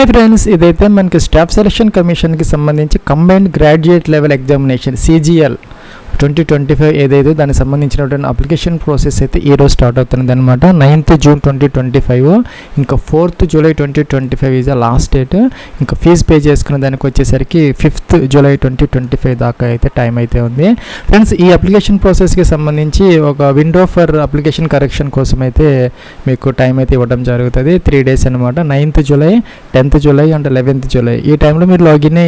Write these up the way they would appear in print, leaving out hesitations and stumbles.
Hi friends, ఇదైతే మనకి staff selection కమిషన్కి సంబంధించి combined graduate level examination CGL 2025 ఏదైతే దానికి సంబంధించినటువంటి అప్లికేషన్ ప్రాసెస్ అయితే ఈరోజు స్టార్ట్ అవుతుంది అనమాట. 9th June 2025, ఇంకా 4th July 2025 is lost date. ఇంకా ఫీజు పే చేసుకునే దానికి వచ్చేసరికి 5th July 2025 దాకా అయితే టైం అయితే ఉంది. ఫ్రెండ్స్, ఈ అప్లికేషన్ ప్రాసెస్కి సంబంధించి ఒక విండో ఫర్ అప్లికేషన్ కరెక్షన్ కోసం అయితే మీకు టైం అయితే ఇవ్వడం జరుగుతుంది. 3 days అనమాట. 9th July, 10th July and 11th July ఈ టైంలో మీరు లాగిన్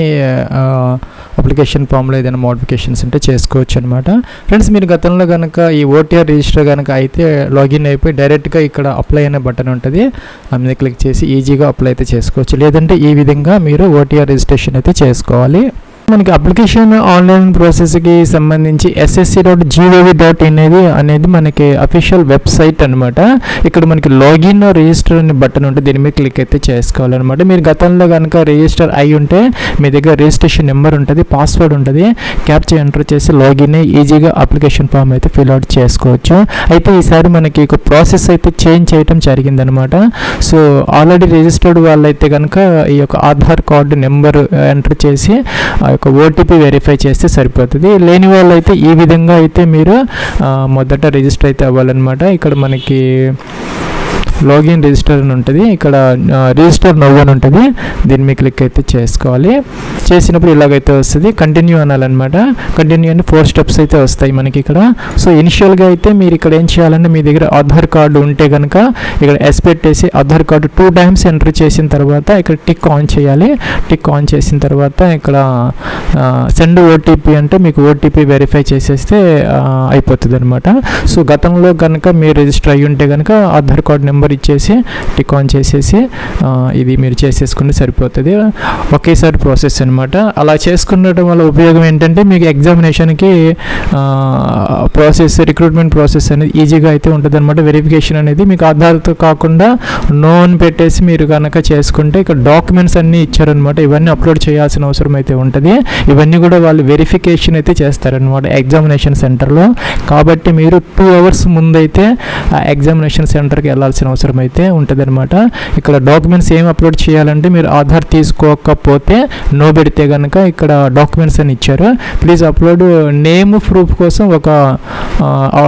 అప్లికేషన్ ఫామ్లో ఏదైనా మోడిఫికేషన్స్ ఉంటే చేసుకోవచ్చు అనమాట. ఫ్రెండ్స్, మీరు గతంలో కనుక ఈ OTR రిజిస్టర్ కనుక అయితే లాగిన్ అయిపోయి డైరెక్ట్గా ఇక్కడ అప్లై అనే బటన్ ఉంటుంది, ఆ మీద క్లిక్ చేసి ఈజీగా అప్లై అయితే చేసుకోవచ్చు. లేదంటే ఈ విధంగా మీరు OTR రిజిస్ట్రేషన్ అయితే చేసుకోవాలి. మనకి అప్లికేషన్ ఆన్లైన్ ప్రాసెస్కి సంబంధించి ssc.gov.in అనేది మనకి అఫీషియల్ వెబ్సైట్ అనమాట. ఇక్కడ మనకి లాగిన్ రిజిస్టర్ అనే బటన్ ఉంటుంది, దీని మీద క్లిక్ అయితే చేసుకోవాలన్నమాట. మీరు గతంలో కనుక రిజిస్టర్ అయి ఉంటే మీ దగ్గర రిజిస్ట్రేషన్ నెంబర్ ఉంటుంది, పాస్వర్డ్ ఉంటుంది, క్యాప్చా ఎంటర్ చేసి లాగిన్ అయ్యి ఈజీగా అప్లికేషన్ ఫామ్ అయితే ఫిల్ అవుట్ చేసుకోవచ్చు. అయితే ఈసారి మనకి ఒక ప్రాసెస్ అయితే చేంజ్ చేయడం జరిగిందనమాట. సో ఆల్రెడీ రిజిస్టర్డ్ వాళ్ళైతే కనుక ఈ యొక్క ఆధార్ కార్డు నెంబర్ ఎంటర్ చేసి ఒక OTP వెరిఫై చేస్తే సరిపోతుంది. లేని వాళ్ళు అయితే ఈ విధంగా అయితే మీరు మొదట రిజిస్టర్ అయితే అవ్వాలన్నమాట. ఇక్కడ మనకి లాగిన్ రిజిస్టర్ అని ఉంటుంది, ఇక్కడ రిజిస్టర్ నౌ అని ఉంటుంది, దీని మీద క్లిక్ అయితే చేసుకోవాలి. చేసినప్పుడు ఇలాగైతే వస్తుంది, కంటిన్యూ అనాలన్నమాట. కంటిన్యూ అంటే 4 steps అయితే వస్తాయి మనకి ఇక్కడ. సో ఇనిషియల్గా అయితే మీరు ఇక్కడ ఏం చేయాలంటే మీ దగ్గర ఆధార్ కార్డు ఉంటే కనుక ఇక్కడ ఎస్ పెట్టేసి ఆధార్ కార్డు 2 times ఎంటర్ చేసిన తర్వాత ఇక్కడ టిక్ ఆన్ చేయాలి. టిక్ ఆన్ చేసిన తర్వాత ఇక్కడ సెండ్ OTP అంటే మీకు OTP వెరిఫై చేసేస్తే అయిపోతుంది అనమాట. సో గతంలో కనుక మీరు రిజిస్టర్ అయ్యి ఉంటే కనుక ఆధార్ కార్డు నెంబర్ ఇచ్చేసి టిక్ ఆన్ చేసేసి ఇది మీరు చేసేసుకుంటే సరిపోతుంది. ఒకేసారి ప్రాసెస్ అనమాట. అలా చేసుకున్నడం వల్ల ఉపయోగం ఏంటంటే మీకు ఎగ్జామినేషన్కి ప్రాసెస్, రిక్రూట్మెంట్ ప్రాసెస్ అనేది ఈజీగా అయితే ఉంటుంది అనమాట. వెరిఫికేషన్ అనేది మీకు ఆధార్తో కాకుండా నోన్ పెట్టేసి మీరు కనుక చేసుకుంటే ఇక్కడ డాక్యుమెంట్స్ అన్నీ ఇచ్చారనమాట. ఇవన్నీ అప్లోడ్ చేయాల్సిన అవసరం అయితే ఉంటుంది. ఇవన్నీ కూడా వాళ్ళు వెరిఫికేషన్ అయితే చేస్తారనమాట ఎగ్జామినేషన్ సెంటర్లో. కాబట్టి మీరు 2 hours ముందైతే ఎగ్జామినేషన్ సెంటర్కి వెళ్ళాల్సిన అవసరం అయితే ఉంటుంది అనమాట. ఇక్కడ డాక్యుమెంట్స్ ఏం అప్లోడ్ చేయాలంటే మీరు ఆధార్ తీసుకోకపోతే నో పెడితే కనుక ఇక్కడ డాక్యుమెంట్స్ అని ఇచ్చారు. ప్లీజ్ అప్లోడ్ నేమ్ ప్రూఫ్ కోసం ఒక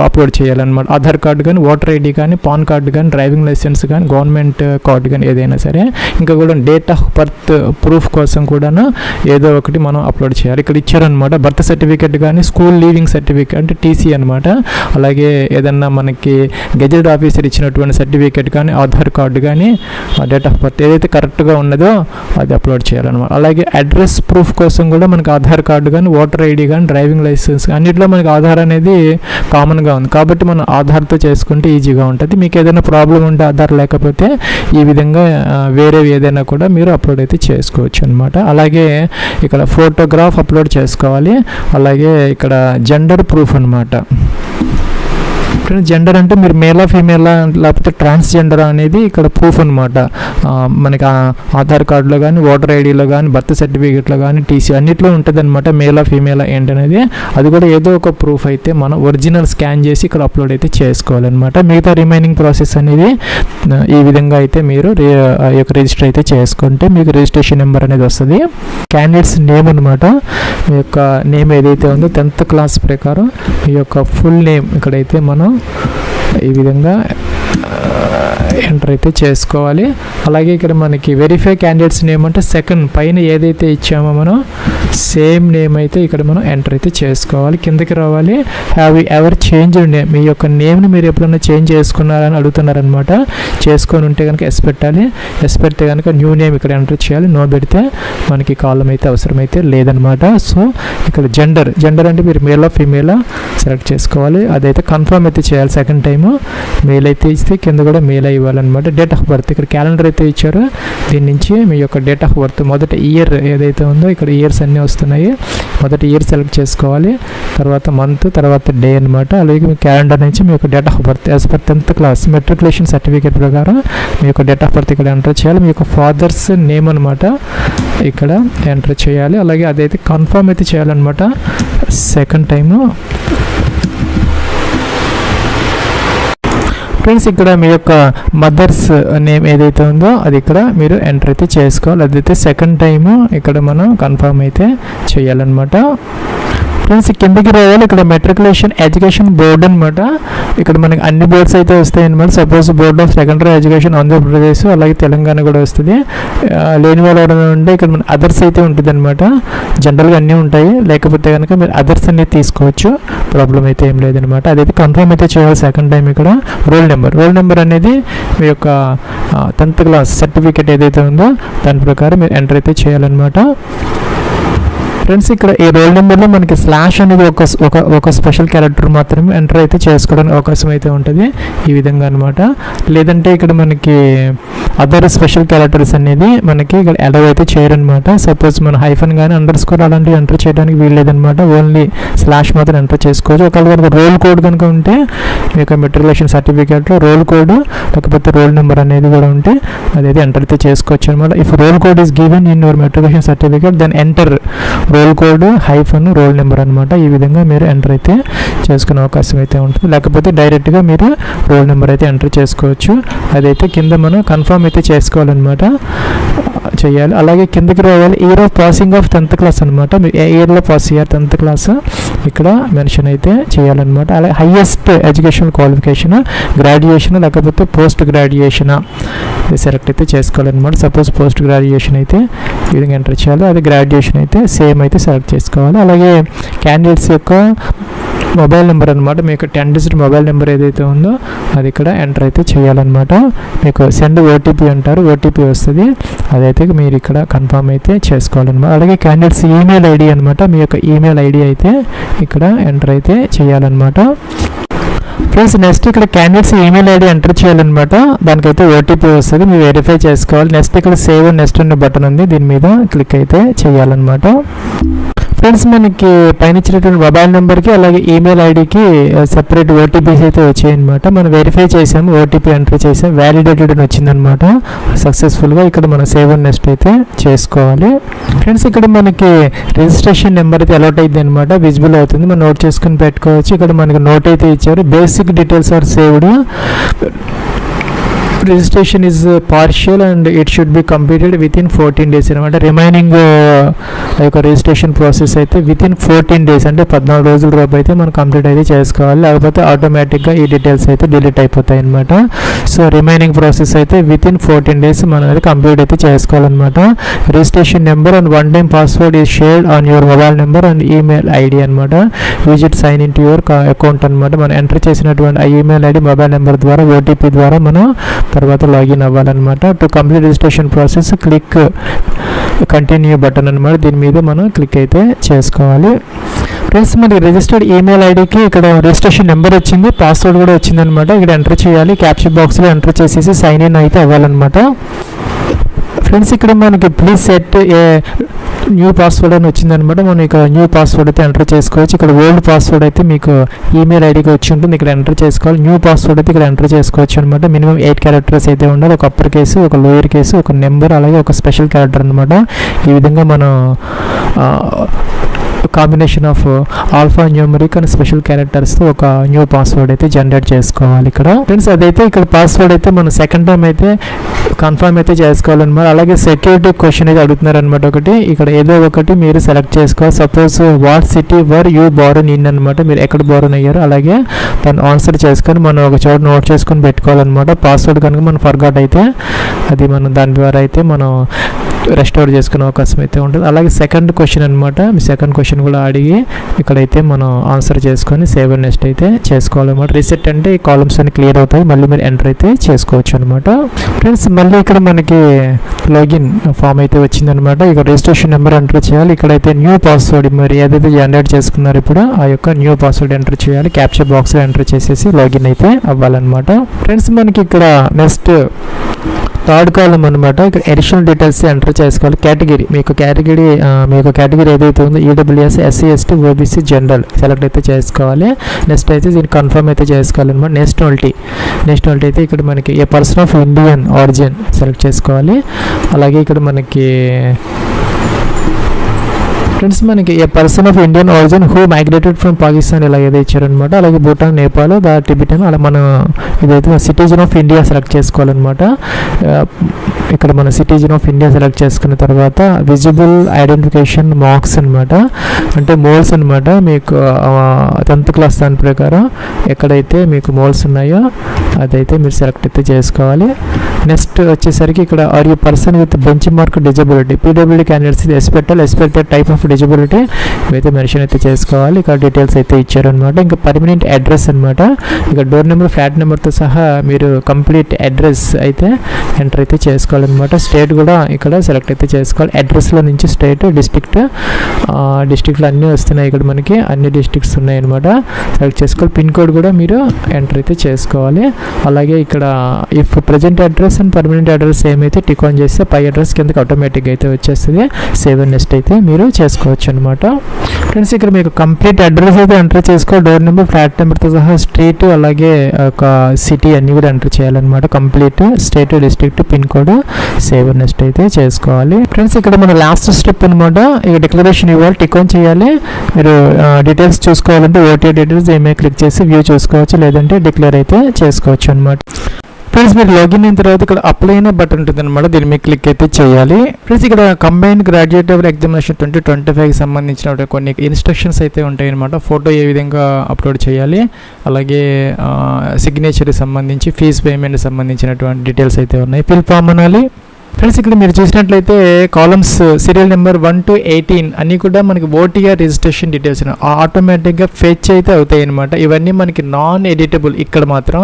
అప్లోడ్ చేయాలన్నమాట. ఆధార్ కార్డు కానీ, ఓటర్ ID కానీ, పాన్ కార్డు కానీ, డ్రైవింగ్ లైసెన్స్ కానీ, గవర్నమెంట్ కార్డు కానీ ఏదైనా సరే. ఇంకా కూడా డేట్ ఆఫ్ బర్త్ ప్రూఫ్ కోసం కూడా ఏదో ఒకటి మనం అప్లోడ్ చేయాలి. ఇక్కడ ఇచ్చారనమాట. బర్త్ సర్టిఫికేట్ కానీ, స్కూల్ లీవింగ్ సర్టిఫికేట్ అంటే TC అనమాట. అలాగే ఏదన్నా మనకి గెజెట్ ఆఫీసర్ ఇచ్చినటువంటి సర్టిఫికేట్ కానీ, ఆధార్ కార్డు కానీ, డేట్ ఆఫ్ బర్త్ ఏదైతే కరెక్ట్గా ఉన్నదో అది అప్లోడ్ చేయాలన్నమాట. అలాగే అడ్రస్ ప్రూఫ్ కోసం కూడా మనకి ఆధార్ కార్డు కానీ, ఓటర్ ID కానీ, డ్రైవింగ్ లైసెన్స్ అన్నింటిలో మనకి ఆధార్ అనేది కామన్గా ఉంది. కాబట్టి మనం ఆధార్తో చేసుకుంటే ఈజీగా ఉంటుంది. మీకు ఏదైనా ప్రాబ్లం ఉంటే ఆధార్ లేకపోతే ఈ విధంగా వేరే ఏదైనా కూడా మీరు అప్లోడ్ అయితే చేసుకోవచ్చు అనమాట. అలాగే ఇక్కడ ఫోటోగ్రాఫ్ అప్లోడ్ చేసుకోవాలి. అలాగే ఇక్కడ జెండర్ ప్రూఫ్ అనమాట. జెండర్ అంటే మీరు మేలా, ఫీమేలా, లేకపోతే ట్రాన్స్జెండర్ అనేది ఇక్కడ ప్రూఫ్ అనమాట. మనకి ఆధార్ కార్డులో కానీ, ఓటర్ IDలో కానీ, బర్త్ సర్టిఫికేట్లో కానీ, TC అన్నిట్లో ఉంటుంది అనమాట. మేలా, ఫీమేలా ఏంటనేది అది కూడా ఏదో ఒక ప్రూఫ్ అయితే మనం ఒరిజినల్ స్కాన్ చేసి ఇక్కడ అప్లోడ్ అయితే చేసుకోవాలన్నమాట. మిగతా రిమైనింగ్ ప్రాసెస్ అనేది ఈ విధంగా అయితే మీరు ఈ యొక్క రిజిస్టర్ అయితే చేసుకుంటే మీకు రిజిస్ట్రేషన్ నెంబర్ అనేది వస్తుంది. క్యాండిడేట్స్ నేమ్ అనమాట. మీ యొక్క నేమ్ ఏదైతే ఉందో 10th class ప్రకారం మీ యొక్క ఫుల్ నేమ్ ఇక్కడైతే మనం ఈ విధంగా ఎంటర్ అయితే చేసుకోవాలి. అలాగే ఇక్కడ మనకి వెరిఫై క్యాండిడేట్స్ నేమ్ అంటే సెకండ్ పైన ఏదైతే ఇచ్చామో మనం సేమ్ నేమ్ అయితే ఇక్కడ మనం ఎంటర్ అయితే చేసుకోవాలి. కిందకి రావాలి. Have you ever change name, మీ యొక్క నేమ్ని మీరు ఎప్పుడైనా చేంజ్ చేసుకున్నారని అడుగుతున్నారనమాట. చేసుకొని ఉంటే కనుక ఎస్ పెట్టాలి. ఎస్ పెడితే కనుక న్యూ నేమ్ ఇక్కడ ఎంటర్ చేయాలి. నో పెడితే మనకి కాలం అయితే అవసరం అయితే లేదనమాట. సో ఇక్కడ జెండర్ అంటే మీరు మేలా, ఫీమేలా సెలెక్ట్ చేసుకోవాలి. అదైతే కన్ఫర్మ్ అయితే చేయాలి. సెకండ్ టైము మెయిల్ అయితే ఇస్తే కింద కూడా మెయిల్ ఇవ్వాలన్నమాట. డేట్ ఆఫ్ బర్త్ ఇక్కడ క్యాలెండర్ అయితే ఇచ్చారు. దీని నుంచి మీ యొక్క డేట్ ఆఫ్ బర్త్ మొదటి ఇయర్ ఏదైతే ఉందో ఇక్కడ ఇయర్స్ అన్నీ వస్తున్నాయి. మొదటి ఇయర్ సెలెక్ట్ చేసుకోవాలి. తర్వాత మంత్, తర్వాత డే అనమాట. అలాగే మీ క్యాలెండర్ నుంచి మీ యొక్క date of birth as per 10th class matriculation certificate ప్రకారం మీ యొక్క డేట్ ఆఫ్ బర్త్ ఇక్కడ ఎంటర్ చేయాలి. మీ యొక్క ఫాదర్స్ నేమ్ అనమాట ఇక్కడ ఎంటర్ చేయాలి. అలాగే అదైతే కన్ఫర్మ్ అయితే చేయాలన్నమాట. సెకండ్ టైము ఫ్రెండ్స్ ఇక్కడ మీ యొక్క మదర్స్ నేమ్ ఏదైతే ఉందో అది ఇక్కడ మీరు ఎంటర్ అయితే చేసుకోవాలి. అదైతే సెకండ్ టైము ఇక్కడ మనం కన్ఫర్మ్ అయితే చేయాలన్నమాట. ఫ్రెండ్స్ కిందకి రావాలి. ఇక్కడ మెట్రికులేషన్ ఎడ్యుకేషన్ బోర్డు అనమాట. ఇక్కడ మనకి అన్ని బోర్డ్స్ అయితే వస్తాయి అనమాట. Suppose board of secondary education Andhra Pradesh, అలాగే తెలంగాణ కూడా వస్తుంది. లేని వాళ్ళు ఉంటే ఇక్కడ మన అదర్స్ అయితే ఉంటుంది అనమాట. జనరల్గా అన్నీ ఉంటాయి, లేకపోతే కనుక మీరు అదర్స్ అనేది తీసుకోవచ్చు, ప్రాబ్లం అయితే ఏం లేదనమాట. అదైతే కన్ఫర్మ్ అయితే చేయాలి సెకండ్ టైం. ఇక్కడ రోల్ నెంబర్ అనేది మీ యొక్క 10th క్లాస్ సర్టిఫికేట్ ఏదైతే ఉందో దాని ప్రకారం మీరు ఎంటర్ అయితే చేయాలన్నమాట. ఫ్రెండ్స్ ఇక్కడ ఈ రోల్ నెంబర్లో మనకి స్లాష్ అనేది ఒక స్పెషల్ క్యారెక్టర్ మాత్రమే ఎంటర్ అయితే చేసుకోవడానికి అవకాశం అయితే ఉంటుంది, ఈ విధంగా అనమాట. లేదంటే ఇక్కడ మనకి అదర్ స్పెషల్ క్యారెక్టర్స్ అనేది మనకి ఇక్కడ అలౌ అయితే చేయరనమాట. సపోజ్ మన హైఫన్ కానీ అండర్ స్కోర్ అలాంటివి ఎంటర్ చేయడానికి వీల్లేదనమాట. ఓన్లీ స్లాష్ మాత్రం ఎంటర్ చేసుకోవచ్చు. ఒకవేళ కనుక రోల్ కోడ్ కనుక ఉంటే మీ యొక్క మెట్రికులేషన్ సర్టిఫికేట్లో రోల్ కోడ్ లేకపోతే రోల్ నెంబర్ అనేది కూడా ఉంటే అదైతే ఎంటర్ అయితే చేసుకోవచ్చు అనమాట. If roll code is given in your matriculation certificate then enter roll code hyphen roll number అనమాట. ఈ విధంగా మీరు ఎంటర్ అయితే చేసుకునే అవకాశం అయితే ఉంటుంది. లేకపోతే డైరెక్ట్గా మీరు రోల్ నెంబర్ అయితే ఎంటర్ చేసుకోవచ్చు. అదైతే కింద మనం కన్ఫర్మ్ అయితే చేసుకోవాలన్నమాట, చేయాలి. అలాగే కిందకి రావాలి. Year of passing of 10th class అనమాట. మీరు ఏ ఇయర్లో పాస్ అయ్యారు 10th క్లాస్ ఇక్కడ మెన్షన్ అయితే చేయాలన్నమాట. అలాగే హైయెస్ట్ ఎడ్యుకేషనల్ క్వాలిఫికేషన్ గ్రాడ్యుయేషన్ లేకపోతే పోస్ట్ గ్రాడ్యుయేషన్ సెలెక్ట్ అయితే చేసుకోవాలన్నమాట. సపోజ్ పోస్ట్ గ్రాడ్యుయేషన్ అయితే ఈ విధంగా ఎంటర్ చేయాలి. అది గ్రాడ్యుయేషన్ అయితే సేమ్ అయితే సెలెక్ట్ చేసుకోవాలి. అలాగే క్యాండిడేట్స్ యొక్క మొబైల్ నెంబర్ అనమాట. మీకు 10 డిజిట్ మొబైల్ నెంబర్ ఏదైతే ఉందో అది ఇక్కడ ఎంటర్ అయితే చేయాలన్నమాట. మీకు సెండ్ ఓటీపీ అంటారు, ఓటీపీ వస్తుంది, అదైతే మీరు ఇక్కడ కన్ఫర్మ్ అయితే చేసుకోవాలన్నమాట. అలాగే క్యాండిడేట్స్ ఈమెయిల్ ఐడి అనమాట. మీ యొక్క ఈమెయిల్ ఐడి అయితే ఇక్కడ ఎంటర్ అయితే చేయాలన్నమాట. ఫ్రెండ్స్ నెక్స్ట్ ఇక్కడ క్యాండిడేట్స్ ఈమెయిల్ ఐడి ఎంటర్ చేయాలన్నమాట. దానికైతే ఓటీపీ వస్తుంది, మీరు వెరిఫై చేసుకోవాలి. నెక్స్ట్ ఇక్కడ సేవ్ నెక్స్ట్ అనే బటన్ ఉంది, దీని మీద క్లిక్ అయితే చేయాలన్నమాట. ఫ్రెండ్స్ మనకి పైన ఇచ్చినటువంటి మొబైల్ నెంబర్కి అలాగే ఈమెయిల్ ఐడికి సెపరేట్ ఓటీపీస్ అయితే వచ్చాయన్నమాట. మనం వెరిఫై చేసాము, ఓటీపీ ఎంటర్ చేసాము, వ్యాలిడేటెడ్ అని వచ్చిందనమాట సక్సెస్ఫుల్గా. ఇక్కడ మనం సేవ్ అండ్ నెక్స్ట్ అయితే చేసుకోవాలి. ఫ్రెండ్స్ ఇక్కడ మనకి రిజిస్ట్రేషన్ నెంబర్ అయితే అలౌట్ అయింది అనమాట, విజిబుల్ అవుతుంది, మనం నోట్ చేసుకుని పెట్టుకోవచ్చు. ఇక్కడ మనకి నోట్ అయితే ఇచ్చారు. Basic details are saved, registration is partial and it should be completed within 14 days అనమాట. రిమైనింగ్ యొక్క రిజిస్ట్రేషన్ ప్రాసెస్ అయితే విత్ ఇన్ 14 days అంటే 14 రోజుల రేపు అయితే మనం కంప్లీట్ అయితే చేసుకోవాలి. లేకపోతే ఆటోమేటిక్గా ఈ డీటెయిల్స్ అయితే డిలీట్ అయిపోతాయి అనమాట. సో రిమైనింగ్ ప్రాసెస్ అయితే విత్ ఇన్ 14 days మనం అయితే కంప్లీట్ అయితే చేసుకోవాలన్నమాట. Registration number and 1 time password is shared on your mobile number and email ID అనమాట. Use it sign in to your account అనమాట. మనం ఎంటర్ చేసినటువంటి ఆ ఈమెయిల్ ఐడి మొబైల్ నెంబర్ ద్వారా ఓటీపీ ద్వారా మనం తర్వాత లాగిన్ అవ్వాలన్నమాట. To complete registration process click continue button అనమాట. దీని మీద మనం క్లిక్ అయితే చేసుకోవాలి. ఫ్రెండ్స్ మనకి రిజిస్టర్డ్ ఈమెయిల్ ఐడికి ఇక్కడ రిజిస్ట్రేషన్ నెంబర్ వచ్చింది, పాస్వర్డ్ కూడా వచ్చిందనమాట. ఇక్కడ ఎంటర్ చేయాలి, క్యాప్చర్ బాక్స్లో ఎంటర్ చేసేసి సైన్ ఇన్ అయితే అవ్వాలన్నమాట. ఫ్రెండ్స్ ఇక్కడ మనకి please set a new password అని వచ్చిందనమాట. మనం ఇక్కడ న్యూ పాస్వర్డ్ అయితే ఎంటర్ చేసుకోవచ్చు. ఇక్కడ ఓల్డ్ పాస్వర్డ్ అయితే మీకు ఈమెయిల్ ఐడికి వచ్చి ఉంటుంది, ఇక్కడ ఎంటర్ చేసుకోవాలి. న్యూ పాస్వర్డ్ అయితే ఇక్కడ ఎంటర్ చేసుకోవచ్చు అనమాట. మినిమం 8 characters అయితే ఉండాలి. ఒక అప్పర్ కేసు, ఒక లోయర్ కేసు, ఒక నెంబర్, అలాగే ఒక స్పెషల్ క్యారెక్టర్ అనమాట. ఈ విధంగా మనం combination of alpha numeric and special క్యారెక్టర్స్తో ఒక న్యూ పాస్వర్డ్ అయితే జనరేట్ చేసుకోవాలి ఇక్కడ. ఫ్రెండ్స్ అదైతే ఇక్కడ పాస్వర్డ్ అయితే మనం సెకండ్ టైం అయితే కన్ఫర్మ్ అయితే చేసుకోవాలన్నమాట. అలాగే సెక్యూరిటీ క్వశ్చన్ అయితే అడుగుతున్నారు అనమాట. ఒకటి ఇక్కడ ఏదో ఒకటి మీరు సెలెక్ట్ చేసుకోవాలి. Suppose what city were you Born in అనమాట. మీరు ఎక్కడ బోర్న్ అయ్యారు అలాగే దాన్ని ఆన్సర్ చేసుకొని మనం ఒక చోట నోట్ చేసుకొని పెట్టుకోవాలన్నమాట. పాస్వర్డ్ కనుక మనం ఫర్గాట్ అయితే అది మనం దాని ద్వారా అయితే మనం రెస్టోర్ చేసుకునే అవకాశం అయితే ఉంటుంది. అలాగే సెకండ్ క్వశ్చన్ అనమాట. మీ సెకండ్ క్వశ్చన్ కూడా అడిగి ఇక్కడైతే మనం ఆన్సర్ చేసుకొని సేవ్ అండ్ నెక్స్ట్ అయితే చేసుకోవాలన్నమాట. రీసెట్ అంటే ఈ కాలమ్స్ అన్ని క్లియర్ అవుతాయి, మళ్ళీ మీరు ఎంటర్ అయితే చేసుకోవచ్చు అనమాట. ఫ్రెండ్స్ మళ్ళీ ఇక్కడ మనకి లాగిన్ ఫామ్ అయితే వచ్చిందనమాట. ఇక్కడ రిజిస్ట్రేషన్ నెంబర్ ఎంటర్ చేయాలి. ఇక్కడైతే న్యూ పాస్వర్డ్ మరి ఏదైతే జనరేట్ చేసుకున్నారో ఇప్పుడు ఆ యొక్క న్యూ పాస్వర్డ్ ఎంటర్ చేయాలి. క్యాప్చర్ బాక్స్లో ఎంటర్ చేసేసి లాగిన్ అయితే అవ్వాలన్నమాట. ఫ్రెండ్స్ మనకి ఇక్కడ నెక్స్ట్ థర్డ్ కాలం అనమాట. ఇక్కడ అడిషనల్ డీటెయిల్స్ ఎంటర్ చేసుకోవాలి. కేటగిరీ మీకు కేటగిరీ ఏదైతే ఉందో EWS, SC, ST, OBC, general select అయితే చేసుకోవాలి. నెక్స్ట్ అయితే దీన్ని కన్ఫర్మ్ అయితే చేసుకోవాలన్నమాట. నేషనాలిటీ అయితే ఇక్కడ మనకి a person of Indian origin select చేసుకోవాలి. అలాగే ఇక్కడ మనకి ఫ్రెండ్స్ మనకి a person of Indian origin who migrated from Pakistan ఇలా ఏదో ఇచ్చారనమాట. అలాగే భూటాన్, నేపాల్, టిబెటన్ అలా మన ఇదైతే సిటిజన్ ఆఫ్ ఇండియా సెలెక్ట్ చేసుకోవాలన్నమాట. ఇక్కడ మన సిటిజన్ ఆఫ్ ఇండియా సెలెక్ట్ చేసుకున్న తర్వాత విజిబుల్ ఐడెంటిఫికేషన్ మార్క్స్ అనమాట, అంటే మోల్స్ అనమాట. మీకు 10th క్లాస్ దాని ప్రకారం ఎక్కడైతే మీకు మోల్స్ ఉన్నాయో అదైతే మీరు సెలెక్ట్ అయితే చేసుకోవాలి. నెక్స్ట్ వచ్చేసరికి ఇక్కడ are you person with benchmark disability, PWD candidates expected type of disability ఇవైతే మెన్షన్ అయితే చేసుకోవాలి. ఇక్కడ డీటెయిల్స్ అయితే ఇచ్చారనమాట. ఇంకా పర్మనెంట్ అడ్రస్ అనమాట, ఇక్కడ డోర్ నెంబర్, ఫ్లాట్ నెంబర్తో సహా మీరు కంప్లీట్ అడ్రస్ అయితే ఎంటర్ అయితే చేసుకోవాలన్నమాట. స్టేట్ కూడా ఇక్కడ సెలెక్ట్ అయితే చేసుకోవాలి. అడ్రస్లో నుంచి స్టేట్, డిస్ట్రిక్ట్లో అన్నీ వస్తున్నాయి. ఇక్కడ మనకి అన్ని డిస్ట్రిక్ట్స్ ఉన్నాయన్నమాట, సెలెక్ట్ చేసుకోవాలి. పిన్ కోడ్ కూడా మీరు ఎంటర్ అయితే చేసుకోవాలి. అలాగే ఇక్కడ if present address and permanent address ఏమైతే టిక్ ఆన్ చేస్తే పై అడ్రస్ కిందకి ఆటోమేటిక్గా అయితే వచ్చేస్తుంది. సేవ్ అండ్ నెక్స్ట్ అయితే మీరు చేసుకోవచ్చు అనమాట. ఫ్రెండ్స్ ఇక్కడ మీకు కంప్లీట్ అడ్రస్ అయితే ఎంటర్ చేసుకోవాలి. డోర్ నెంబర్, ఫ్లాట్ నెంబర్తో సహా స్ట్రీట్, అలాగే ఒక సిటీ అన్నీ కూడా ఎంటర్ చేయాలన్నమాట. Complete state, district, pin code, save and next అయితే చేసుకోవాలి. ఫ్రెండ్స్ ఇక్కడ మన లాస్ట్ స్టెప్ అనమాట. ఇక డిక్లరేషన్ ఇవ్వాలి, టిక్ ఆన్ చేయాలి. మీరు డీటెయిల్స్ చూసుకోవాలంటే ఓటీ డీటెయిల్స్ ఏమైనా క్లిక్ చేసి వ్యూ చూసుకోవచ్చు, లేదంటే డిక్లేర్ అయితే చేసుకోవచ్చు అనమాట. ఫ్రెండ్స్ మీరు లాగిన్ అయిన తర్వాత ఇక్కడ అప్లై అనే బటన్ ఉంటుంది అనమాట, దీన్ని మీరు క్లిక్ అయితే చేయాలి. ఫ్రెండ్స్ ఇక్కడ కంబైన్డ్ గ్రాడ్యుయేట్ లెవెల్ ఎగ్జామినేషన్ 2025కి సంబంధించిన కొన్ని ఇన్స్ట్రక్షన్స్ అయితే ఉంటాయి అనమాట. ఫోటో ఏ విధంగా అప్లోడ్ చేయాలి, అలాగే సిగ్నేచర్కి సంబంధించి, ఫీజ్ పేమెంట్కి సంబంధించినటువంటి డీటెయిల్స్ అయితే ఉన్నాయి. ఫిల్ ఫామ్ అనాలి. ఫ్రెండ్స్ ఇక్కడ మీరు చూసినట్లయితే కాలమ్స్ సీరియల్ నెంబర్ 1 to 18 అన్నీ కూడా మనకి ఓటీఆర్ రిజిస్ట్రేషన్ డీటెయిల్స్ ఆటోమేటిక్గా ఫెచ్ అయితే అవుతాయి అనమాట. ఇవన్నీ మనకి నాన్ ఎడిటబుల్. ఇక్కడ మాత్రం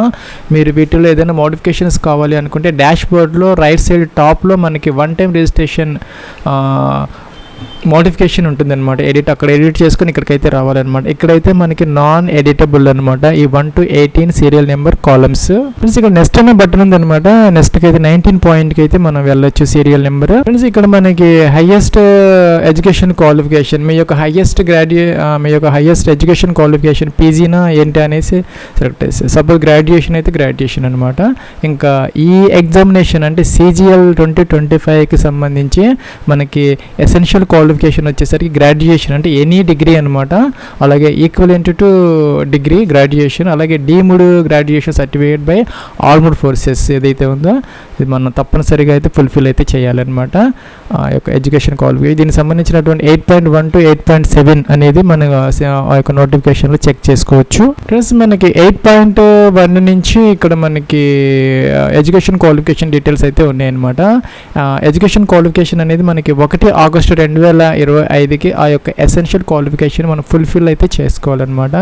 మీరు వీటిలో ఏదైనా మోడిఫికేషన్స్ కావాలి అనుకుంటే డాష్ బోర్డ్లో రైట్ సైడ్ టాప్లో మనకి 1 time రిజిస్ట్రేషన్ మోడిఫికేషన్ ఉంటుందన్నమాట. అక్కడ ఎడిట్ చేసుకుని ఇక్కడికైతే రావాలన్నమాట. ఇక్కడైతే మనకి నాన్ ఎడిటబుల్ అనమాట ఈ 1 to 18 serial number columns. Friends ఇక్కడ నెక్స్ట్ అనే బటన్ ఉందన్నమాట. నెక్స్ట్కి అయితే 19 పాయింట్కి అయితే మనం వెళ్ళొచ్చు సీరియల్ నెంబర్. ఫ్రెండ్స్ ఇక్కడ మనకి హైయెస్ట్ ఎడ్యుకేషన్ క్వాలిఫికేషన్, మీ యొక్క హైయెస్ట్ ఎడ్యుకేషన్ క్వాలిఫికేషన్ పీజీనా ఏంటి అనేసి సెలెక్ట్ చేస్తే, సపోజ్ గ్రాడ్యుయేషన్ అయితే గ్రాడ్యుయేషన్ అనమాట. ఇంకా ఈ ఎగ్జామినేషన్ అంటే CGL 2025కి సంబంధించి మనకి ఎసెన్షియల్ క్వాలిఫికేషన్ వచ్చేసరికి గ్రాడ్యుయేషన్ అంటే ఎనీ డిగ్రీ అనమాట. అలాగే ఈక్వలెంట్ టు డిగ్రీ గ్రాడ్యుయేషన్, అలాగే deemed graduation certificate by armed forces ఏదైతే ఉందో ఇది మనం తప్పనిసరిగా అయితే ఫుల్ఫిల్ అయితే చేయాలన్నమాట. ఆ యొక్క ఎడ్యుకేషన్ క్వాలిఫికేషన్ దీనికి సంబంధించినటువంటి 8.1 to 8.7 అనేది మన ఆ యొక్క నోటిఫికేషన్లో చెక్ చేసుకోవచ్చు. ప్లస్ మనకి 8.1 నుంచి ఇక్కడ మనకి ఎడ్యుకేషన్ క్వాలిఫికేషన్ డీటెయిల్స్ అయితే ఉన్నాయన్నమాట. ఎడ్యుకేషన్ క్వాలిఫికేషన్ అనేది మనకి 1 ఆగస్టు 2025కి ఆ యొక్క ఎసెన్షియల్ క్వాలిఫికేషన్ మనం ఫుల్ఫిల్ అయితే చేసుకోవాలన్నమాట.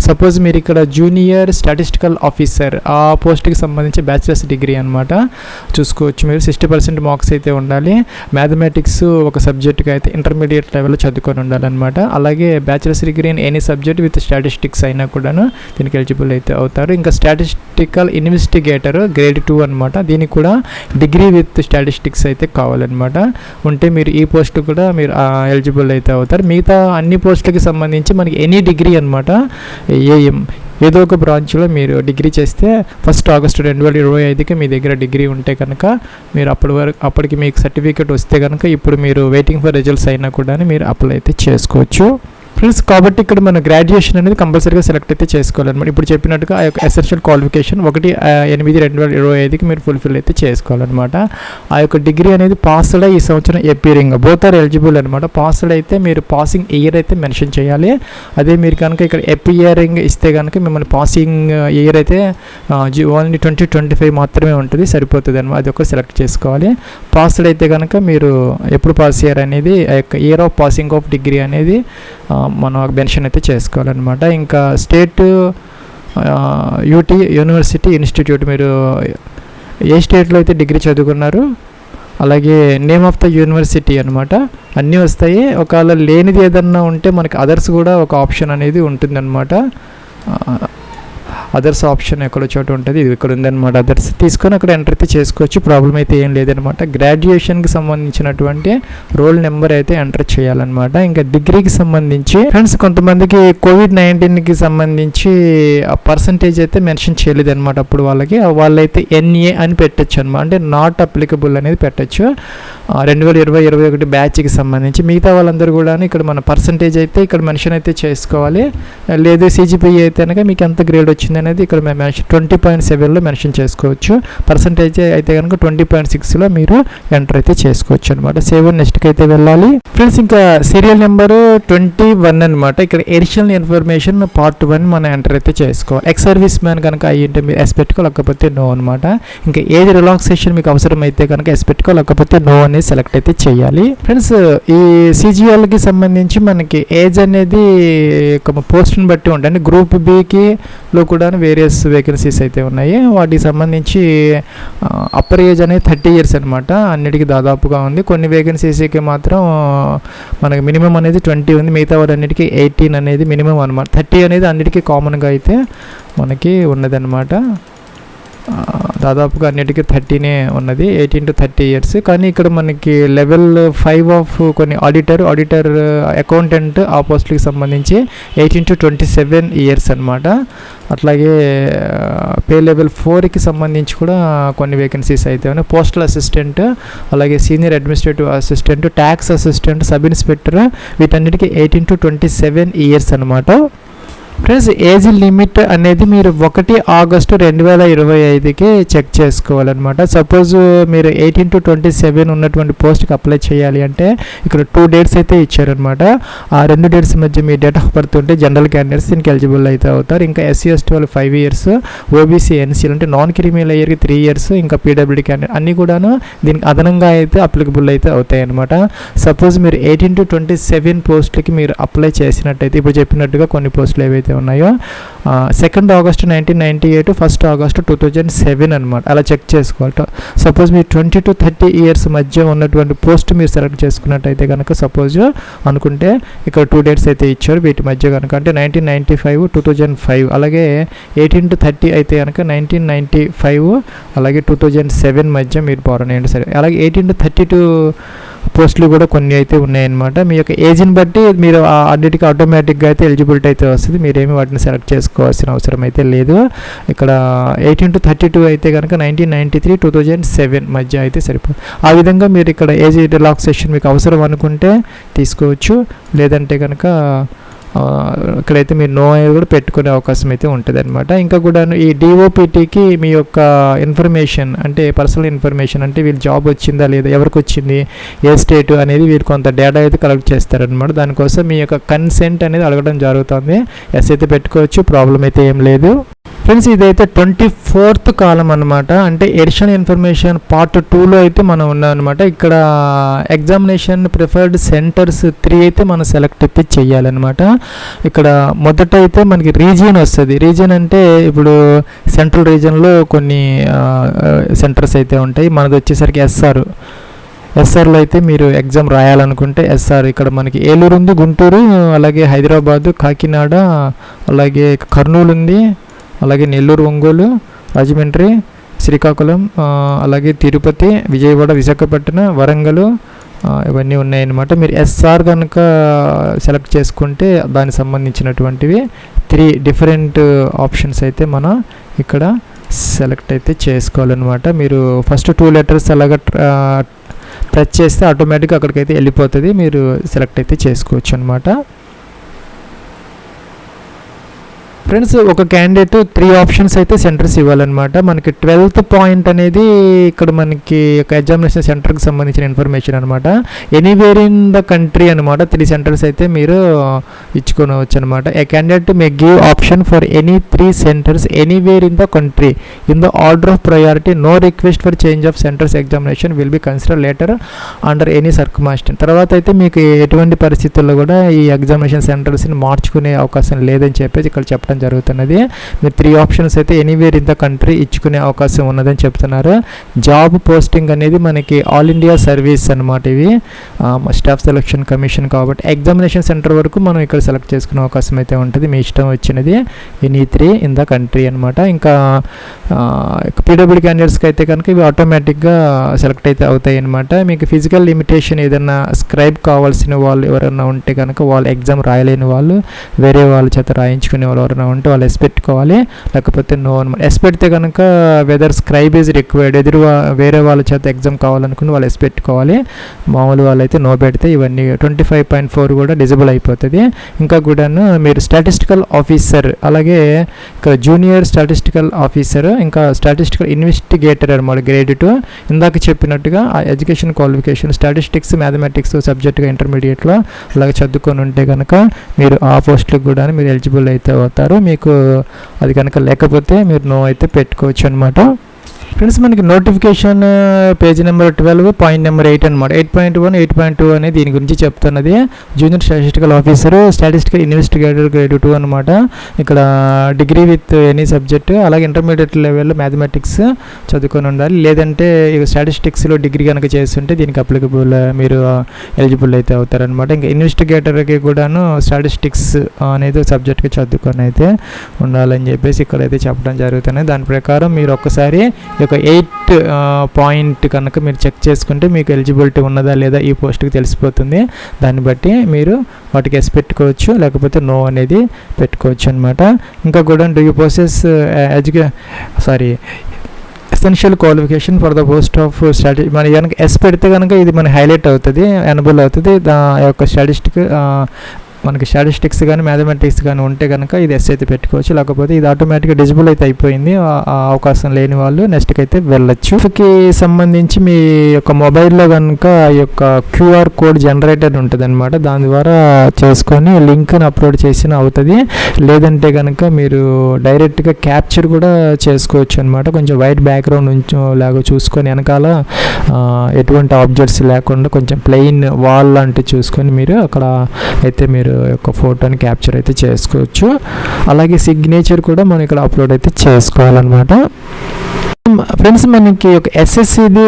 సపోజ్ మీరు ఇక్కడ జూనియర్ స్టాటిస్టికల్ ఆఫీసర్ ఆ పోస్ట్కి సంబంధించి బ్యాచిలర్స్ డిగ్రీ అనమాట చూసుకోవచ్చు. మీరు 60% మార్క్స్ అయితే ఉండాలి. మ్యాథమెటిక్స్ ఒక సబ్జెక్ట్కి అయితే ఇంటర్మీడియట్ లెవెల్లో చదువుకొని ఉండాలన్నమాట. అలాగే bachelors degree in any subject with statistics అయినా కూడాను దీనికి ఎలిజిబుల్ అయితే అవుతారు. ఇంకా స్టాటిస్టికల్ ఇన్వెస్టిగేటర్ గ్రేడ్ 2 అనమాట. దీనికి కూడా డిగ్రీ విత్ స్టాటిస్టిక్స్ అయితే కావాలన్నమాట. ఉంటే మీరు ఈ పోస్ట్ కూడా మీరు ఎలిజిబుల్ అయితే అవుతారు. మిగతా అన్ని పోస్టులకి సంబంధించి మనకి ఎనీ డిగ్రీ అనమాట. ఏదో ఒక బ్రాంచ్లో మీరు డిగ్రీ చేస్తే 1 ఆగస్టు 2025కి మీ దగ్గర డిగ్రీ ఉంటే కనుక మీరు అప్పటికి మీకు సర్టిఫికేట్ వస్తే కనుక ఇప్పుడు మీరు వెయిటింగ్ ఫర్ రిజల్ట్స్ అయినా కూడా మీరు అప్లై అయితే చేసుకోవచ్చు. ఫ్రెండ్స్ కాబట్టి ఇక్కడ మన గ్రాడ్యుయేషన్ అనేది కంపల్సరీగా సెలెక్ట్ అయితే చేసుకోవాలన్నమాట. ఇప్పుడు చెప్పినట్టుగా ఆ యొక్క ఎసెన్షియల్ క్వాలిఫికేషన్ 1/8/2025కి మీరు ఫుల్ఫిల్ అయితే చేసుకోవాలన్నమాట. ఆ యొక్క డిగ్రీ అనేది పాస్డ్ ఈ సంవత్సరం అపీరింగ్ బోత్ ఆర్ ఎలిజిబుల్ అనమాట. పాస్డ్ అయితే మీరు పాసింగ్ ఇయర్ అయితే మెన్షన్ చేయాలి. అదే మీరు కనుక ఇక్కడ అపియరింగ్ ఇస్తే కనుక మిమ్మల్ని పాసింగ్ ఇయర్ అయితే ఓన్లీ 2025 మాత్రమే ఉంటుంది, సరిపోతుంది అనమాట. అది ఒక సెలెక్ట్ చేసుకోవాలి. పాస్డ్ అయితే కనుక మీరు ఎప్పుడు పాస్ ఇయర్ అనేది ఆ యొక్క year of passing of degree అనేది మనం మెన్షన్ అయితే చేసుకోవాలన్నమాట. ఇంకా స్టేట్ యూనివర్సిటీ ఇన్స్టిట్యూట్ మీరు ఏ స్టేట్లో అయితే డిగ్రీ చదువుకున్నారు, అలాగే నేమ్ ఆఫ్ ద యూనివర్సిటీ అనమాట అన్నీ వస్తాయి. ఒకవేళ లేనిది ఏదన్నా ఉంటే మనకి అదర్స్ కూడా ఒక ఆప్షన్ అనేది ఉంటుందన్నమాట. అదర్స్ ఆప్షన్ ఎక్కడో చోట ఉంటుంది, ఇది ఇక్కడ ఉందన్నమాట. అదర్స్ తీసుకొని అక్కడ ఎంటర్ అయితే చేసుకోవచ్చు, ప్రాబ్లం అయితే ఏం లేదనమాట. గ్రాడ్యుయేషన్కి సంబంధించినటువంటి రోల్ నెంబర్ అయితే ఎంటర్ చేయాలన్నమాట. ఇంకా డిగ్రీకి సంబంధించి ఫ్రెండ్స్ కొంతమందికి COVID-19కి సంబంధించి పర్సంటేజ్ అయితే మెన్షన్ చేయలేదు అనమాట. అప్పుడు వాళ్ళైతే NA అని పెట్టచ్చు అనమాట, అంటే నాట్ అప్లికబుల్ అనేది పెట్టచ్చు. 2020-21 బ్యాచ్కి సంబంధించి. మిగతా వాళ్ళందరూ కూడా ఇక్కడ మన పర్సంటేజ్ అయితే ఇక్కడ మెన్షన్ అయితే చేసుకోవాలి. లేదు CGPA అయితే కనుక మీకు ఎంత గ్రేడ్ వచ్చింది అనేది ఇక్కడ మెన్షన్ 20.7లో మెన్షన్ చేసుకోవచ్చు. పర్సంటేజ్ అయితే కనుక 20.6లో మీరు ఎంటర్ అయితే చేసుకోవచ్చు అనమాట. సేవ్ నెక్స్ట్కి అయితే వెళ్ళాలి ఫ్రెండ్స్. ఇంకా సీరియల్ నెంబరు 21 అనమాట. ఇక్కడ ఎడిషనల్ ఇన్ఫర్మేషన్ పార్ట్ 1 మనం ఎంటర్ అయితే చేసుకోవాలి. ఎక్స్ సర్వీస్ మ్యాన్ కనుక అయ్యింటే మీరు ఎస్ పెట్టుకోలేకపోతే నో అనమాట. ఇంకా ఏజ్ రిలాక్సేషన్ మీకు అవసరం అయితే కనుక ఎస్ పెట్టుకోలేకపోతే నో అనేది సెలెక్ట్ అయితే చేయాలి ఫ్రెండ్స్. ఈ CGLకి సంబంధించి మనకి ఏజ్ అనేది పోస్ట్ని బట్టి ఉంటుంది. గ్రూప్ బికి లో కూడా వేరియస్ వేకెన్సీస్ అయితే ఉన్నాయి. వాటికి సంబంధించి అప్పర్ ఏజ్ అనేది 30 years అనమాట. అన్నిటికీ దాదాపుగా ఉంది. కొన్ని వేకెన్సీస్కి మాత్రం మనకి మినిమం అనేది 20 ఉంది. మిగతా వాటన్నిటికీ 18 అనేది మినిమం అనమాట. 30 అనేది అన్నిటికీ కామన్గా అయితే మనకి ఉన్నదన్నమాట. దాదాపుగా అన్నిటికీ 30నే ఉన్నది, 18 to 30 years. కానీ ఇక్కడ మనకి లెవెల్ 5 ఆఫ్ కొన్ని ఆడిటర్ అకౌంటెంట్ ఆ పోస్టులకి సంబంధించి 18 to 27 years అనమాట. అట్లాగే పే లెవెల్ 4కి సంబంధించి కూడా కొన్ని వేకెన్సీస్ అయితే ఉన్నాయి. పోస్టల్ అసిస్టెంట్, అలాగే senior administrative assistant, tax assistant, sub inspector, వీటన్నిటికీ 18 to 27 years అనమాట. ఫ్రెండ్స్ ఏజ్ లిమిట్ అనేది మీరు 1 August 2025కి చెక్ చేసుకోవాలన్నమాట. సపోజ్ మీరు 18 to 27 ఉన్నటువంటి పోస్ట్కి అప్లై చేయాలి అంటే ఇక్కడ 2 dates అయితే ఇచ్చారనమాట. ఆ 2 dates మధ్య మీ డేట్ ఆఫ్ బర్త్ ఉంటే జనరల్ క్యాండిడేట్స్ దీనికి ఎలిజిబుల్ అయితే అవుతారు. ఇంకా SC/ST వాళ్ళు 5 years, OBC NC అంటే నాన్ క్రిమినల్ లేయర్కి 3 years, ఇంకా PWD క్యాండిడేట్ అన్నీ కూడాను దీనికి అదనంగా అయితే అప్లికబుల్ అయితే అవుతాయి అనమాట. సపోజ్ మీరు 18 to 27 పోస్టులకి మీరు అప్లై చేసినట్టయితే ఇప్పుడు చెప్పినట్టుగా కొన్ని పోస్టులు ఏవైతే ఉన్నాయో 2 August 1998, 1 August 2007 అనమాట. అలా చెక్ చేసుకోవాలి. సపోజ్ మీరు 20 to 30 years మధ్య ఉన్నటువంటి పోస్ట్ మీరు సెలెక్ట్ చేసుకున్నట్టయితే కనుక సపోజ్ అనుకుంటే ఇక్కడ 2 dates అయితే ఇచ్చారు. వీటి మధ్య కనుక అంటే 1995, 2005, అలాగే 18 to 30 అయితే కనుక 1995 అలాగే 2007 మధ్య మీరు పోరాడండి సరే. అలాగే 18 to 32 పోస్టులు కూడా కొన్ని అయితే ఉన్నాయన్నమాట. మీ యొక్క ఏజ్ని బట్టి మీరు అన్నిటికీ ఆటోమేటిక్గా అయితే ఎలిజిబిలిటీ అయితే వస్తుంది. మీరేమి వాటిని సెలెక్ట్ చేసుకోవాల్సిన అవసరం అయితే లేదు. ఇక్కడ 18 to 32 అయితే కనుక 1993, 2007 మధ్య అయితే సరిపోతుంది. ఆ విధంగా మీరు ఇక్కడ ఏజ్ రిలాక్సేషన్ మీకు అవసరం అనుకుంటే తీసుకోవచ్చు. లేదంటే కనుక ఇక్కడైతే మీరు నో అనేది కూడా పెట్టుకునే అవకాశం అయితే ఉంటుంది అనమాట. ఇంకా కూడా ఈ DOPTకి మీ యొక్క ఇన్ఫర్మేషన్ అంటే పర్సనల్ ఇన్ఫర్మేషన్ అంటే వీళ్ళు జాబ్ వచ్చిందా లేదా, ఎవరికి వచ్చింది, ఏ స్టేట్ అనేది వీరు కొంత డేటా అయితే కలెక్ట్ చేస్తారనమాట. దానికోసం మీ యొక్క కన్సెంట్ అనేది అడగడం జరుగుతుంది. ఎస్ అయితే పెట్టుకోవచ్చు, ప్రాబ్లం అయితే ఏం లేదు. ఫ్రెండ్స్ ఇదైతే 24th కాలం అనమాట. అంటే ఎడిషనల్ ఇన్ఫర్మేషన్ పార్ట్ 2లో అయితే మనం ఉన్నాం అనమాట. ఇక్కడ ఎగ్జామినేషన్ ప్రిఫర్డ్ సెంటర్స్ 3 అయితే మనం సెలెక్ట్ అయితే చేయాలన్నమాట. ఇక్కడ మొదట అయితే మనకి రీజియన్ వస్తుంది. రీజియన్ అంటే ఇప్పుడు సెంట్రల్ రీజియన్లో కొన్ని సెంటర్స్ అయితే ఉంటాయి. మనది వచ్చేసరికి ఎస్ఆర్లో అయితే మీరు ఎగ్జామ్ రాయాలనుకుంటే ఎస్ఆర్ ఇక్కడ మనకి ఏలూరు ఉంది, గుంటూరు, అలాగే హైదరాబాదు, కాకినాడ, అలాగే కర్నూలు ఉంది, అలాగే నెల్లూరు, ఒంగోలు, రాజమండ్రి, శ్రీకాకుళం, అలాగే తిరుపతి, విజయవాడ, విశాఖపట్నం, వరంగల్ ఇవన్నీ ఉన్నాయన్నమాట. మీరు ఎస్ఆర్ కనుక సెలెక్ట్ చేసుకుంటే దానికి సంబంధించినటువంటివి 3 different ఆప్షన్స్ అయితే మనం ఇక్కడ సెలెక్ట్ అయితే చేసుకోవాలన్నమాట. మీరు ఫస్ట్ 2 letters అలాగా ప్రెస్ చేస్తే ఆటోమేటిక్గా అక్కడికైతే వెళ్ళిపోతుంది. మీరు సెలెక్ట్ అయితే చేసుకోవచ్చు అనమాట. ఫ్రెండ్స్ ఒక క్యాండిడేట్ 3 ఆప్షన్స్ అయితే సెంటర్స్ ఇవ్వాలన్నమాట. మనకి 12th పాయింట్ అనేది ఇక్కడ మనకి ఒక ఎగ్జామినేషన్ సెంటర్కి సంబంధించిన ఇన్ఫర్మేషన్ అనమాట. ఎనీవేర్ ఇన్ ద కంట్రీ అనమాట. 3 సెంటర్స్ అయితే మీరు ఇచ్చుకోవచ్చు అనమాట. A candidate may give option for any 3 centres anywhere in the country in the order of priority. No request for change of centres examination will be consider later under any circumstances. తర్వాత అయితే మీకు ఎటువంటి పరిస్థితుల్లో కూడా ఈ examination సెంటర్స్ని మార్చుకునే అవకాశం లేదని చెప్పేసి ఇక్కడ చెప్పడం జరుగుతున్నది. మీరు 3 ఆప్షన్స్ అయితే ఎనీవేర్ ఇన్ ద కంట్రీ ఇచ్చుకునే అవకాశం ఉన్నదని చెప్తున్నారు. జాబ్ పోస్టింగ్ అనేది మనకి ఆల్ ఇండియా సర్వీస్ అనమాట. ఇవి స్టాఫ్ సెలక్షన్ కమిషన్ కాబట్టి ఎగ్జామినేషన్ సెంటర్ వరకు మనం ఇక్కడ సెలెక్ట్ చేసుకునే అవకాశం అయితే ఉంటుంది. మీ ఇష్టం వచ్చినది ఎనీ 3 ఇన్ ద కంట్రీ అనమాట. ఇంకా PWD క్యాండిడేట్స్కి అయితే కనుక ఇవి ఆటోమేటిక్గా సెలెక్ట్ అయితే అవుతాయి అనమాట. మీకు ఫిజికల్ లిమిటేషన్ ఏదైనా స్క్రైబ్ కావాల్సిన వాళ్ళు ఎవరైనా ఉంటే కనుక వాళ్ళు ఎగ్జామ్ రాయలేని వాళ్ళు వేరే వాళ్ళ చేత రాయించుకునే వాళ్ళు ఎవరైనా ఉంటే వాళ్ళు ఎస్ పెట్టుకోవాలి, లేకపోతే నో అనమాట. ఎస్ పెడితే కనుక వెదర్ స్క్రైబ్ ఈజ్ రిక్వైర్డ్, వేరే వాళ్ళ చేత ఎగ్జామ్ కావాలనుకుని వాళ్ళు ఎస్ పెట్టుకోవాలి. మామూలు వాళ్ళైతే నో పెడితే ఇవన్నీ 25.4 కూడా డిజబుల్ అయిపోతుంది. ఇంకా కూడాను మీరు స్టాటిస్టికల్ ఆఫీసర్, అలాగే ఇక్కడ జూనియర్ స్టాటిస్టికల్ ఆఫీసర్, ఇంకా స్టాటిస్టికల్ ఇన్వెస్టిగేటర్ అనమాట గ్రేడ్ 2. ఇందాక చెప్పినట్టుగా ఆ ఎడ్యుకేషన్ క్వాలిఫికేషన్ స్టాటిస్టిక్స్ మ్యాథమెటిక్స్ సబ్జెక్టుగా ఇంటర్మీడియట్లో అలాగే చదువుకొని ఉంటే కనుక మీరు ఆ పోస్టులకు కూడా మీరు ఎలిజిబుల్ అయితే అవుతారు. మీకు అది కనుక లేకపోతే మీరు నో అయితే పెట్టుకోవచ్చు అనమాట. ఫ్రెండ్స్ మనకి notification page number 12 point number 8 అనమాట. 8.1 8.2 అనేది దీని గురించి చెప్తున్నది. Junior statistical officer statistical investigator grade 2 అనమాట. ఇక్కడ డిగ్రీ విత్ ఎనీ సబ్జెక్ట్, అలాగే ఇంటర్మీడియట్ లెవెల్లో మ్యాథమెటిక్స్ చదువుకొని ఉండాలి. లేదంటే ఇక స్టాటిస్టిక్స్లో డిగ్రీ కనుక చేస్తుంటే దీనికి అప్లికబుల్ మీరు ఎలిజిబుల్ అయితే అవుతారనమాట. ఇంకా ఇన్వెస్టిగేటర్కి కూడాను స్టాటిస్టిక్స్ అనేది సబ్జెక్ట్గా చదువుకొని అయితే ఉండాలని చెప్పేసి ఇక్కడైతే చెప్పడం జరుగుతుంది. దాని ప్రకారం మీరు ఒక్కసారి ఒక 8 పాయింట్ కనుక మీరు చెక్ చేసుకుంటే మీకు ఎలిజిబిలిటీ ఉన్నదా లేదా ఈ పోస్ట్కి తెలిసిపోతుంది. దాన్ని బట్టి మీరు వాటికి ఎస్ పెట్టుకోవచ్చు, లేకపోతే నో అనేది పెట్టుకోవచ్చు అనమాట. ఇంకా కూడా do you possess essential qualification for the post of మన కనుక ఎస్ పెడితే కనుక ఇది మన హైలైట్ అవుతుంది, ఎనబుల్ అవుతుంది. యొక్క మనకి స్టాటిస్టిక్స్ కానీ మ్యాథమెటిక్స్ కానీ ఉంటే కనుక ఇది ఎస్ అయితే పెట్టుకోవచ్చు, లేకపోతే ఇది ఆటోమేటిక్గా డిజిబుల్ అయితే అయిపోయింది. ఆ అవకాశం లేని వాళ్ళు నెక్స్ట్కి అయితే వెళ్ళొచ్చు. కి సంబంధించి మీ యొక్క మొబైల్లో కనుక ఈ యొక్క క్యూఆర్ కోడ్ జనరేటర్ ఉంటుంది అనమాట. దాని ద్వారా చేసుకొని లింక్ని అప్లోడ్ చేసిన అవుతుంది. లేదంటే కనుక మీరు డైరెక్ట్గా క్యాప్చర్ కూడా చేసుకోవచ్చు అనమాట. కొంచెం వైట్ బ్యాక్గ్రౌండ్ లాగా చూసుకొని వెనకాల ఎటువంటి ఆబ్జెక్ట్స్ లేకుండా కొంచెం ప్లెయిన్ వాల్ లాంటివి చూసుకొని మీరు అక్కడ అయితే మీరు యొక్క ఫోటోని క్యాప్చర్ అయితే చేసుకోవచ్చు. అలాగే సిగ్నేచర్ కూడా మనం ఇక్కడ అప్లోడ్ అయితే చేసుకోవాలన్నమాట. ఫ్రెండ్స్ మనకి ఒక ఎస్ఎస్సిది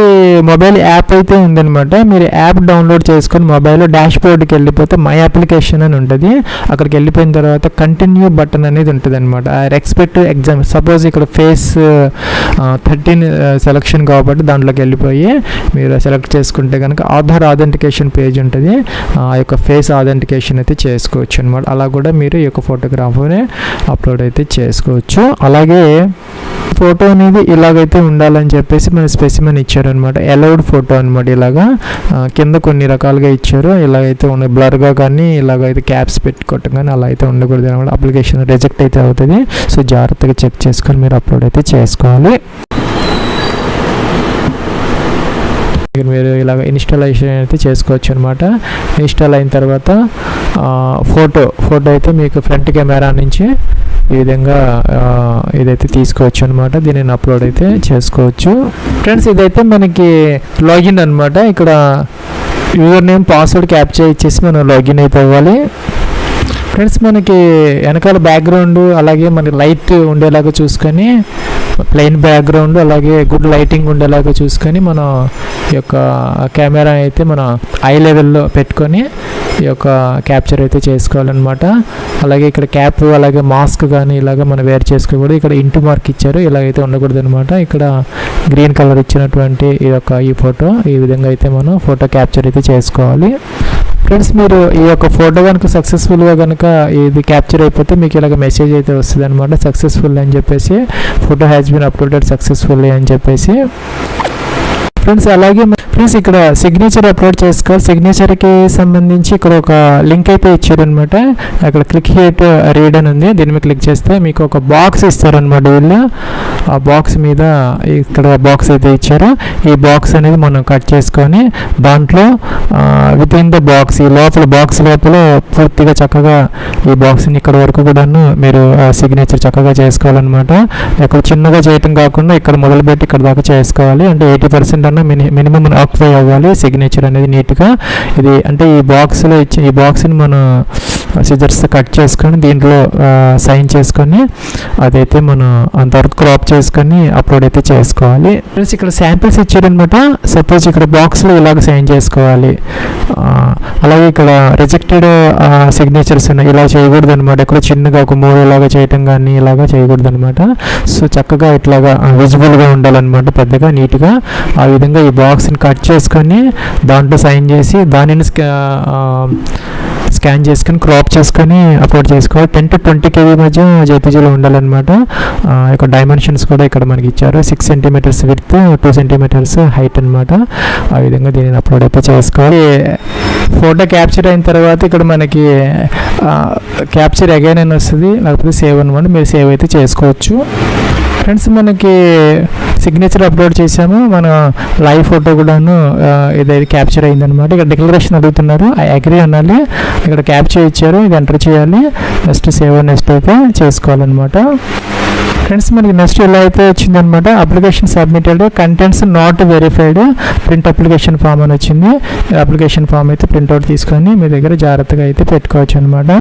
మొబైల్ యాప్ అయితే ఉందన్నమాట. మీరు యాప్ డౌన్లోడ్ చేసుకొని మొబైల్లో డాష్ బోర్డ్కి వెళ్ళిపోతే మై అప్లికేషన్ అని ఉంటుంది. అక్కడికి వెళ్ళిపోయిన తర్వాత కంటిన్యూ బటన్ అనేది ఉంటుంది అనమాట. ఎక్స్పెక్ట్ ఎగ్జామ్ సపోజ్ ఇక్కడ ఫేస్ 13 సెలెక్షన్ కాబట్టి దాంట్లోకి వెళ్ళిపోయి మీరు సెలెక్ట్ చేసుకుంటే కనుక ఆధార్ ఆథెంటికేషన్ పేజ్ ఉంటుంది. ఆ యొక్క ఫేస్ ఆథెంటికేషన్ అయితే చేసుకోవచ్చు అనమాట. అలా కూడా మీరు ఈ యొక్క ఫోటోగ్రాఫ్ని అప్లోడ్ అయితే చేసుకోవచ్చు. అలాగే ఫోటో అనేది ఇలాగైతే ఉండాలని చెప్పేసి మన స్పెసిమెన్ ఇచ్చారనమాట. అలౌడ్ ఫోటో అనమాట. ఇలాగా కింద కొన్ని రకాలుగా ఇచ్చారు. ఇలాగైతే ఉన్న బ్లర్గా కానీ ఇలాగైతే క్యాప్స్ పెట్టుకోవటం కానీ అలా అయితే ఉండకూడదు అనమాట. అప్లికేషన్ రిజెక్ట్ అయితే అవుతుంది. సో జాగ్రత్తగా చెక్ చేసుకొని మీరు అప్లోడ్ అయితే చేసుకోవాలి. మీరు ఇలాగ ఇన్స్టాలేషన్ అయితే చేసుకోవచ్చు అనమాట. ఇన్స్టాల్ అయిన తర్వాత ఫోటో అయితే మీకు ఫ్రంట్ కెమెరా నుంచి ఈ విధంగా ఇదైతే తీసుకోవచ్చు అనమాట. దీనిని అప్లోడ్ అయితే చేసుకోవచ్చు. ఫ్రెండ్స్ ఇదైతే మనకి లాగిన్ అనమాట. ఇక్కడ యూజర్ నేమ్ పాస్వర్డ్ క్యాప్చర్ ఇచ్చేసి మనం లాగిన్ అయితే అవ్వాలి. ఫ్రెండ్స్ మనకి వెనకాల బ్యాక్గ్రౌండ్ అలాగే మనకి లైట్ ఉండేలాగా చూసుకొని, ప్లెయిన్ బ్యాక్గ్రౌండ్ అలాగే గుడ్ లైటింగ్ ఉండేలాగా చూసుకొని మనం ఈ యొక్క కెమెరా అయితే మనం ఐ లెవెల్లో పెట్టుకొని ఈ యొక్క క్యాప్చర్ అయితే చేసుకోవాలన్నమాట. అలాగే ఇక్కడ క్యాప్ అలాగే మాస్క్ కానీ ఇలాగ మనం వేర్ చేసుకోకూడదు. ఇక్కడ ఇంటూ మార్క్ ఇచ్చారు, ఇలాగైతే ఉండకూడదు అనమాట. ఇక్కడ గ్రీన్ కలర్ ఇచ్చినటువంటి ఈ ఫోటో ఈ విధంగా అయితే మనం ఫోటో క్యాప్చర్ అయితే చేసుకోవాలి. ఫ్రెండ్స్ మీరు ఈ యొక్క ఫోటో కనుక సక్సెస్ఫుల్గా కనుక ఇది క్యాప్చర్ అయిపోతే మీకు ఇలాగ మెసేజ్ అయితే వస్తుంది అనమాట. సక్సెస్ఫుల్ అని చెప్పేసి, photo has been uploaded successfully అని చెప్పేసి. ఫ్రెండ్స్ అలాగే ఫ్రెండ్స్ ఇక్కడ సిగ్నేచర్ అప్లోడ్ చేసుకోవాలి. సిగ్నేచర్కి సంబంధించి ఇక్కడ ఒక లింక్ అయితే ఇచ్చారనమాట. అక్కడ క్లిక్ హియర్ టు రీడ్ అని ఉంది. దీని మీద క్లిక్ చేస్తే మీకు ఒక బాక్స్ ఇస్తారనమాట. వీళ్ళు ఆ బాక్స్ మీద ఇక్కడ బాక్స్ అయితే ఇచ్చారో ఈ బాక్స్ అనేది మనం కట్ చేసుకొని దాంట్లో విత్ ఇన్ ద బాక్స్ ఈ బాక్స్ లోపల పూర్తిగా చక్కగా ఈ బాక్స్ని ఇక్కడ వరకు కూడాను మీరు సిగ్నేచర్ చక్కగా చేసుకోవాలన్నమాట. ఇక్కడ చిన్నగా చేయటం కాకుండా ఇక్కడ మొదలుపెట్టి ఇక్కడ దాకా చేసుకోవాలి. అంటే 80% అన్న మినిమం ఆక్యుపై అవ్వాలి సిగ్నేచర్ అనేది నీట్గా. ఇది అంటే ఈ బాక్స్లో ఇచ్చి ఈ బాక్స్ని మనం సిజర్స్ కట్ చేసుకొని దీంట్లో సైన్ చేసుకొని అదైతే మనం అంతవరకు క్రాప్ చేసుకొని అప్లోడ్ అయితే చేసుకోవాలి. ఫ్రెండ్స్ ఇక్కడ శాంపిల్స్ ఇచ్చారనమాట. సపోజ్ ఇక్కడ బాక్స్లో ఇలాగ సైన్ చేసుకోవాలి. అలాగే ఇక్కడ రిజెక్టెడ్ సిగ్నేచర్స్ ఉన్నాయి, ఇలా చేయకూడదు అనమాట. ఇక్కడ చిన్నగా ఒక 3 ఇలాగా చేయటం కానీ ఇలాగా చేయకూడదు అనమాట. సో చక్కగా ఇట్లాగా విజిబుల్గా ఉండాలన్నమాట, పెద్దగా నీట్గా. ఆ విధంగా ఈ బాక్స్ని కట్ చేసుకొని దాంట్లో సైన్ చేసి దానిని స్కాన్ చేసుకొని క్రాప్ చేసుకొని అప్లోడ్ చేసుకోవాలి. 10 to 20 KB మధ్య జేపీజీలో ఉండాలన్నమాట. ఇక్కడ డైమెన్షన్స్ కూడా ఇక్కడ మనకి ఇచ్చారు. 6 cm విడ్త్, 2 cm హైట్ అనమాట. ఆ విధంగా దీనిని అప్లోడ్ అయితే చేసుకోవాలి. ఫోటో క్యాప్చర్ అయిన తర్వాత ఇక్కడ మనకి క్యాప్చర్ అగైన్ అని వస్తుంది, లేకపోతే సేవ్ అనమాట. మీరు సేవ్ అయితే చేసుకోవచ్చు. ఫ్రెండ్స్, మనకి సిగ్నేచర్ అప్లోడ్ చేసాము, మన లైవ్ ఫోటో కూడాను ఇదైతే క్యాప్చర్ అయిందనమాట. ఇక్కడ డిక్లరేషన్ అడుగుతున్నారు, ఐ అగ్రీ అనాలి. ఇక్కడ క్యాప్చర్ ఇచ్చారు, ఇది ఎంటర్ చేయాలి. నెక్స్ట్ సేవ్ నెక్స్ట్ అయితే చేసుకోవాలన్నమాట. ఫ్రెండ్స్, మనకి నెక్స్ట్ ఎలా అయితే వచ్చిందనమాట, application submitted, contents not verified, print application form అని వచ్చింది. అప్లికేషన్ ఫామ్ అయితే ప్రింట్అవుట్ తీసుకొని మీ దగ్గర జాగ్రత్తగా అయితే పెట్టుకోవచ్చు అనమాట.